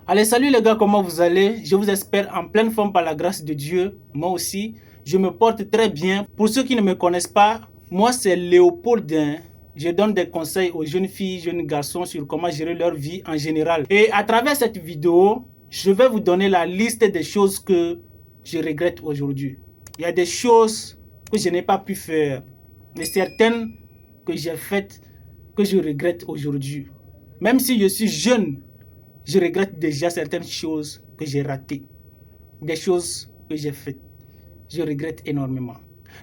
Allez, salut les gars, comment vous allez? Je vous espère en pleine forme par la grâce de Dieu. Moi aussi, je me porte très bien. Pour ceux qui ne me connaissent pas, moi c'est Léopoldin. Je donne des conseils aux jeunes filles, jeunes garçons sur comment gérer leur vie en général. Et à travers cette vidéo, je vais vous donner la liste des choses que je regrette aujourd'hui. Il y a des choses que je n'ai pas pu faire, mais certaines que j'ai faites que je regrette aujourd'hui. Même si je suis jeune, je regrette déjà certaines choses que j'ai ratées, des choses que j'ai faites. Je regrette énormément.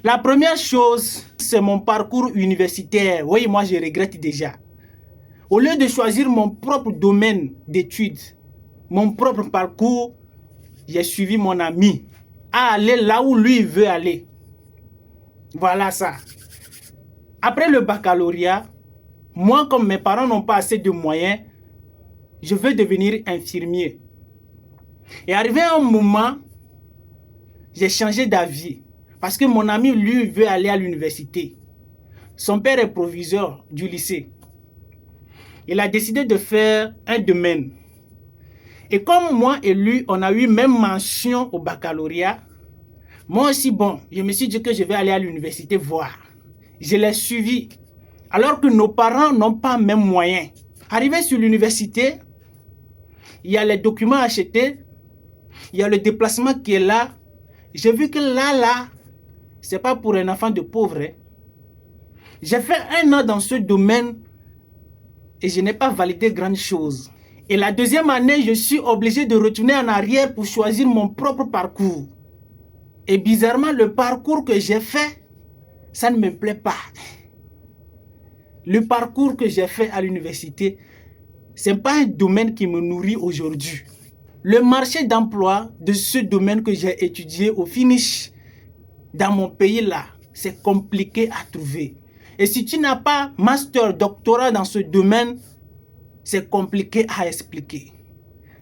La première chose, c'est mon parcours universitaire. Oui, moi, je regrette déjà. Au lieu de choisir mon propre domaine d'études, mon propre parcours, j'ai suivi mon ami à aller là où lui veut aller. Voilà ça. Après le baccalauréat, moi, comme mes parents n'ont pas assez de moyens, je veux devenir infirmier. Et arrivé à un moment, j'ai changé d'avis. Parce que mon ami, lui, veut aller à l'université. Son père est proviseur du lycée. Il a décidé de faire un domaine. Et comme moi et lui, on a eu même mention au baccalauréat, moi aussi, bon, je me suis dit que je vais aller à l'université voir. Je l'ai suivi. Alors que nos parents n'ont pas même moyen. Arrivé sur l'université, il y a les documents achetés, il y a le déplacement qui est là. J'ai vu que là, c'est pas pour un enfant de pauvre. Hein. J'ai fait 1 an dans ce domaine et je n'ai pas validé grand chose. Et la deuxième année, je suis obligé de retourner en arrière pour choisir mon propre parcours. Et bizarrement, le parcours que j'ai fait, ça ne me plaît pas. Le parcours que j'ai fait à l'université, ce n'est pas un domaine qui me nourrit aujourd'hui. Le marché d'emploi de ce domaine que j'ai étudié au finish dans mon pays là, c'est compliqué à trouver. Et si tu n'as pas master, doctorat dans ce domaine, c'est compliqué à expliquer.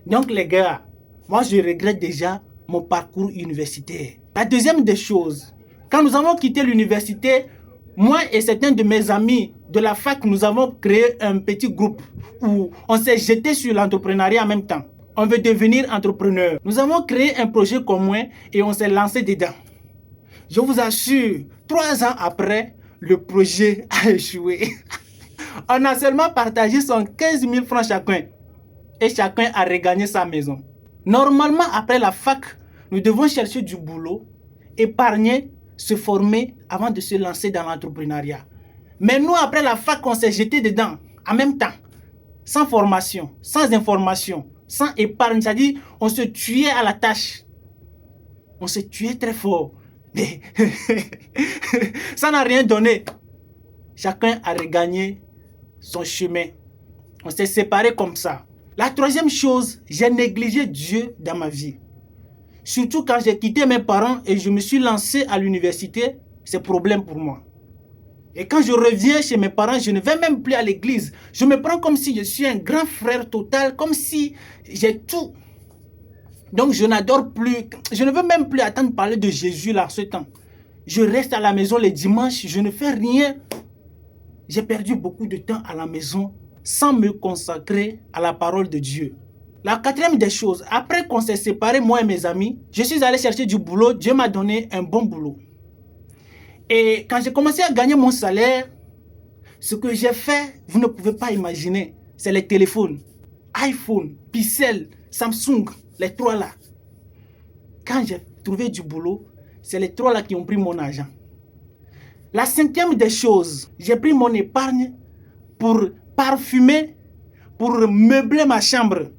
Donc les gars, moi je regrette déjà mon parcours universitaire. La deuxième des choses, quand nous avons quitté l'université, moi et certains de mes amis de la fac, nous avons créé un petit groupe où on s'est jeté sur l'entrepreneuriat en même temps. On veut devenir entrepreneur. Nous avons créé un projet commun et on s'est lancé dedans. Je vous assure, 3 ans après, le projet a échoué. On a seulement partagé 15 000 francs chacun. Et chacun a regagné sa maison. Normalement, après la fac, nous devons chercher du boulot, épargner, se former avant de se lancer dans l'entrepreneuriat. Mais nous, après la fac, on s'est jeté dedans en même temps. Sans formation, sans information, sans épargne. C'est-à-dire, on se tuait à la tâche. On se tuait très fort. Mais ça n'a rien donné. Chacun a regagné son chemin. On s'est séparés comme ça. La troisième chose, j'ai négligé Dieu dans ma vie. Surtout quand j'ai quitté mes parents et je me suis lancé à l'université, c'est problème pour moi. Et quand je reviens chez mes parents, je ne vais même plus à l'église. Je me prends comme si je suis un grand frère total, comme si j'ai tout. Donc je n'adore plus, je ne veux même plus attendre parler de Jésus là, ce temps. Je reste à la maison les dimanches, je ne fais rien. J'ai perdu beaucoup de temps à la maison sans me consacrer à la parole de Dieu. La quatrième des choses, après qu'on s'est séparés, moi et mes amis, je suis allé chercher du boulot. Dieu m'a donné un bon boulot. Et quand j'ai commencé à gagner mon salaire, ce que j'ai fait, vous ne pouvez pas imaginer, c'est les téléphones. iPhone, Pixel, Samsung, les 3 là. Quand j'ai trouvé du boulot, c'est les 3 là qui ont pris mon argent. La cinquième des choses, j'ai pris mon épargne pour parfumer, pour meubler ma chambre.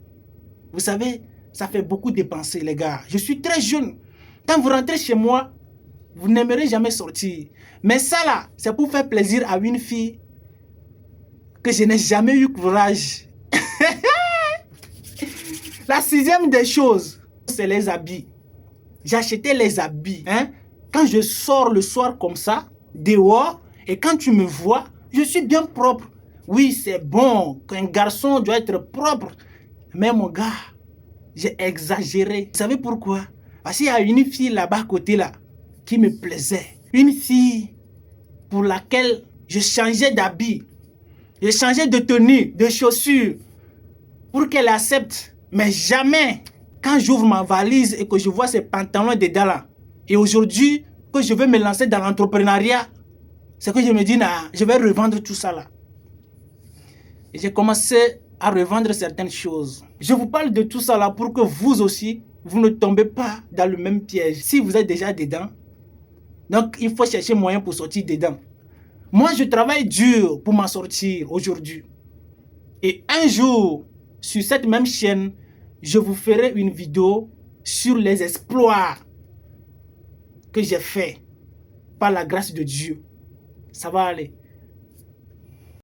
Vous savez, ça fait beaucoup dépenser, les gars. Je suis très jeune. Quand vous rentrez chez moi, vous n'aimerez jamais sortir. Mais ça là, c'est pour faire plaisir à une fille que je n'ai jamais eu courage. La sixième des choses, c'est les habits. J'ai acheté les habits. Hein? Quand je sors le soir comme ça, dehors, et quand tu me vois, je suis bien propre. Oui, c'est bon qu'un garçon doit être propre. Mais mon gars, j'ai exagéré. Vous savez pourquoi? Parce qu'il y a une fille là-bas à côté là, qui me plaisait. Une fille pour laquelle je changeais d'habit. Je changeais de tenue, de chaussures, pour qu'elle accepte Mais jamais, quand j'ouvre ma valise et que je vois ces pantalons dedans là, et aujourd'hui, que je veux me lancer dans l'entrepreneuriat, c'est que je me dis, nah, je vais revendre tout ça là. Et j'ai commencé à revendre certaines choses. Je vous parle de tout ça là pour que vous aussi, vous ne tombez pas dans le même piège. Si vous êtes déjà dedans, donc il faut chercher moyen pour sortir dedans. Moi, je travaille dur pour m'en sortir aujourd'hui. Et un jour, sur cette même chaîne, je vous ferai une vidéo sur les exploits que j'ai faits par la grâce de Dieu. Ça va aller.